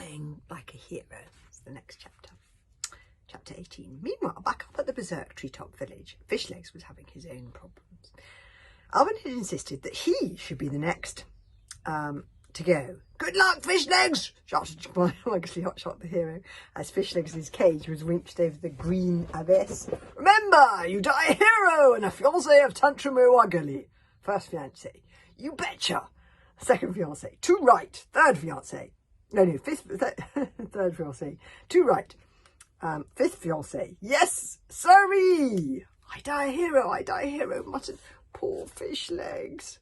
dying like a hero. It's the next chapter. Chapter 18. Meanwhile, back up at the Berserk treetop village, Fishlegs was having his own problems. Alvin had insisted that he should be the next to go. "Good luck, Fishlegs!" shouted Muggsley Hotshot, the hero, as Fishlegs' cage was winched over the green abyss. "Remember, you die a hero and a fiancé of Tantrum O'Ugly." First fiancé. "You betcha." Second fiancé. "Too right." Third fiancé. Third fiancé. "Too right." Fifth fiancé. "Yes, sirree." I die a hero," muttered poor Fishlegs.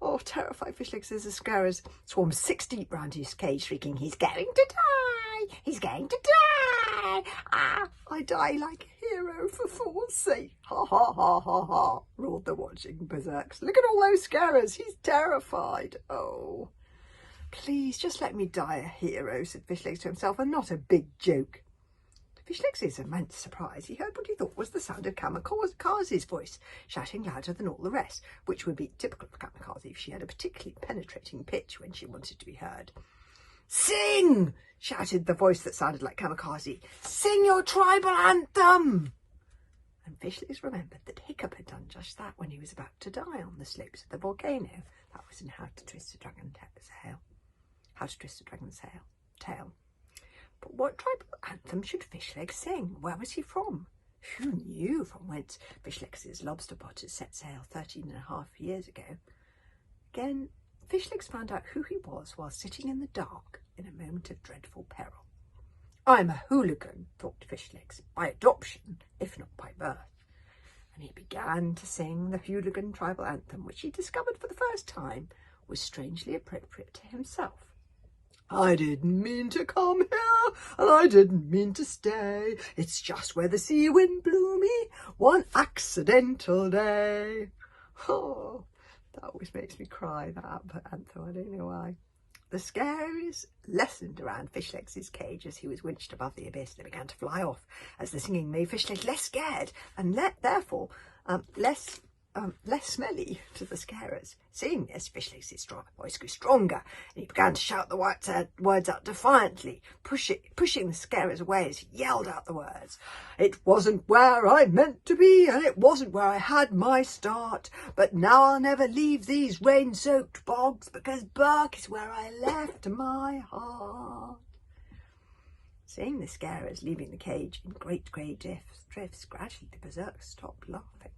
Oh, terrified Fishlegs as the scarers swarmed 6 deep round his cage, shrieking, "He's going to die! He's going to die! Ah, I die like a hero for Thor's sake!" "Ha ha ha ha ha!" roared the watching Berserks. "Look at all those scarers! He's terrified!" "Oh, please, just let me die a hero," said Fishlegs to himself, "and not a big joke." To Fishlegs' immense surprise, he heard what he thought was the sound of Kamikaze's voice, shouting louder than all the rest, which would be typical of Kamikaze if she had a particularly penetrating pitch when she wanted to be heard. "Sing!" shouted the voice that sounded like Kamikaze. "Sing your tribal anthem!" And Fishlegs remembered that Hiccup had done just that when he was about to die on the slopes of the volcano. That was in How to Twist a Dragon's Tail. But what tribal anthem should Fishlegs sing? Where was he from? Who knew from whence Fishlegs' lobster potters set sail 13.5 years ago? Again, Fishlegs found out who he was while sitting in the dark in a moment of dreadful peril. "I'm a hooligan," thought Fishlegs, "by adoption, if not by birth." And he began to sing the hooligan tribal anthem, which he discovered for the first time was strangely appropriate to himself. "I didn't mean to come here, and I didn't mean to stay. It's just where the sea wind blew me one accidental day." Oh, that always makes me cry, that anthem. I don't know why. The scaries lessened around Fishlegs' cage as he was winched above the abyss. They began to fly off as the singing made Fishlegs less scared and therefore less smelly to the scarers. Seeing this, Fishlegs' voice grew stronger, and he began to shout the words out defiantly, pushing the scarers away as he yelled out the words. "It wasn't where I meant to be, and it wasn't where I had my start, but now I'll never leave these rain-soaked bogs, because Berk is where I left my heart." Seeing the scarers leaving the cage in great grey drifts, gradually the Berserks stopped laughing.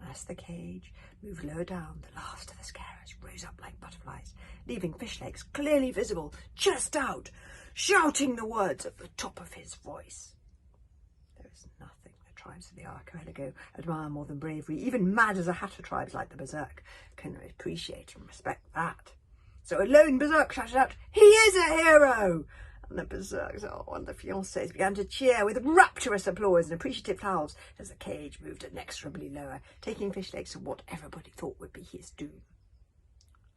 As the cage moved lower down, the last of the scarers rose up like butterflies, leaving Fishlegs clearly visible, chest out, shouting the words at the top of his voice. There is nothing the tribes of the Archipelago admire more than bravery. Even mad as a hatter tribes like the Berserk can appreciate and respect that. So a lone Berserk shouted out, "He is a hero!" And the Berserks and the fiancés began to cheer with rapturous applause and appreciative howls as the cage moved inexorably lower, taking Fishlegs to what everybody thought would be his doom.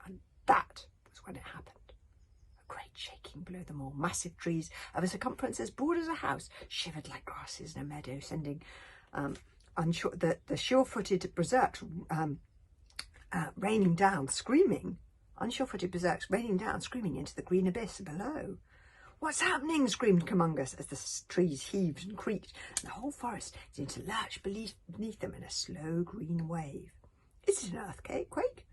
And that was when it happened. A great shaking below them all. Massive trees of a circumference as broad as a house shivered like grasses in a meadow, sending the sure-footed Berserks raining down, screaming. Unsure-footed Berserks raining down, screaming into the green abyss below. "What's happening?" screamed Kumungus as the trees heaved and creaked, and the whole forest seemed to lurch beneath them in a slow green wave. "Is it an earthquake?"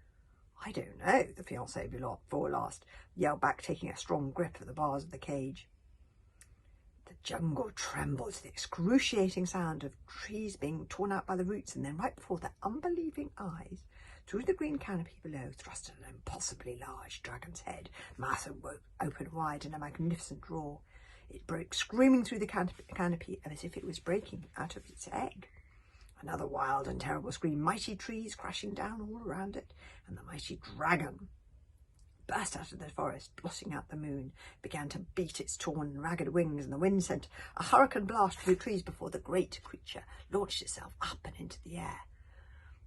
"I don't know," the fiancé before last yelled back, taking a strong grip of the bars of the cage. The jungle trembled to the excruciating sound of trees being torn out by the roots, and then right before their unbelieving eyes, through the green canopy below, thrust an impossibly large dragon's head, mouth open wide in a magnificent roar. It broke, screaming through the canopy as if it was breaking out of its egg. Another wild and terrible scream, mighty trees crashing down all around it, and the mighty dragon burst out of the forest, blotting out the moon, began to beat its torn and ragged wings, and the wind sent a hurricane blast through the trees before the great creature launched itself up and into the air.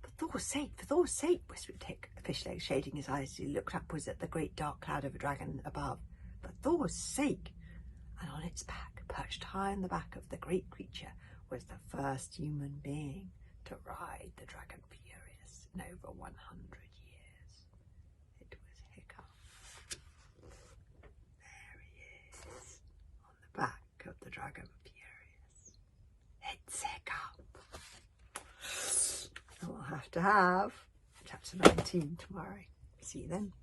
For Thor's sake, whispered Fishlegs, shading his eyes as he looked upwards at the great dark cloud of a dragon above. For Thor's sake! And on its back, perched high on the back of the great creature, was the first human being to ride the Dragon Furious in over 100 years. It was Hiccup. There he is. Dragon Furious. It's hiccup. I'll have to have chapter 19 tomorrow. See you then.